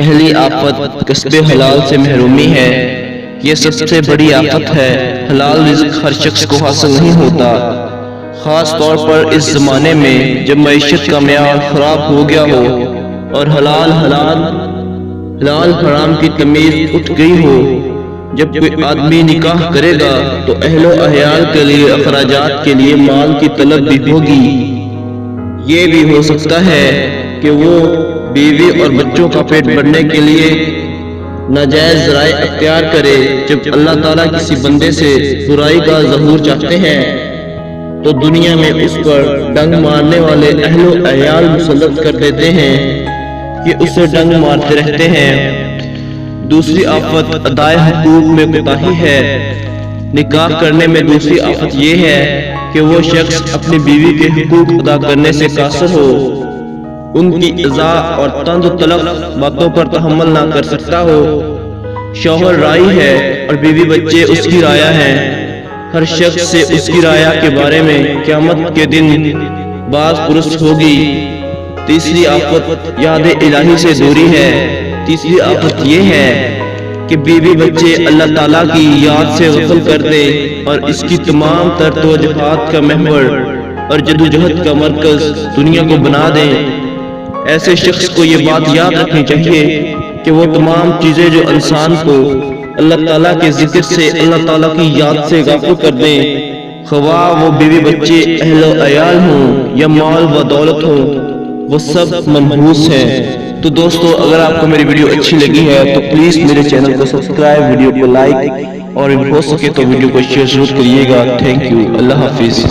پہلی آفت کسب حلال سے محرومی ہے۔ یہ سب سے بڑی آفت ہے۔ حلال رزق ہر شخص کو حاصل نہیں ہوتا، خاص طور پر اس زمانے میں جب معیشت کا معیار خراب ہو گیا ہو اور حلال حرام کی تمیز اٹھ گئی ہو۔ جب کوئی آدمی نکاح کرے گا تو اہل و عیال کے لیے اخراجات کے لیے مال کی طلب بھی ہوگی۔ یہ بھی ہو سکتا ہے کہ وہ بیوی اور بچوں کا پیٹ بھرنے کے لیے ناجائز ذرائع اختیار کرے۔ جب اللہ تعالیٰ کسی بندے سے برائی کا ظہور چاہتے ہیں تو دنیا میں اس پر ڈنگ مارنے والے اہل و عیال مسلط کر دیتے ہیں کہ اسے ڈنگ مارتے رہتے ہیں۔ دوسری آفت ادائے حقوق میں کوتاہی ہے۔ نکاح کرنے میں دوسری آفت یہ ہے کہ وہ شخص اپنی بیوی کے حقوق ادا کرنے سے قاصر ہو، ان کی ایذاء اور طنز و تلخ باتوں پر تحمل نہ کر سکتا ہو۔ شوہر رائی ہے اور بیوی بچے اس کی رعایا ہیں۔ ہر شخص سے اس کی رعایا کے بارے میں قیامت کے دن باز پرس ہوگی۔ تیسری آفت یاد الہی سے دوری ہے۔ تیسری آفت یہ ہے کہ بیوی بچے اللہ تعالیٰ کی یاد سے غفل کر دیں اور اس کی تمام تر توجہات کا محور اور جدوجہد کا مرکز دنیا کو بنا دیں۔ ایسے شخص کو یہ بات یاد رکھنی چاہیے کہ وہ تمام چیزیں جو انسان کو اللہ تعالیٰ کے ذکر سے، اللہ تعالیٰ کی یاد سے غافل کر دیں، خواہ وہ بیوی بچے، اہل و عیال ہوں یا مال و دولت ہوں، وہ سب منحوس ہیں۔ تو دوستو، اگر آپ کو میری ویڈیو اچھی لگی ہے تو پلیز میرے چینل کو سبسکرائب، ویڈیو کو لائک اور ہو سکے تو ویڈیو کو شیئر ضرور کریے گا۔ تھینک یو، اللہ حافظ۔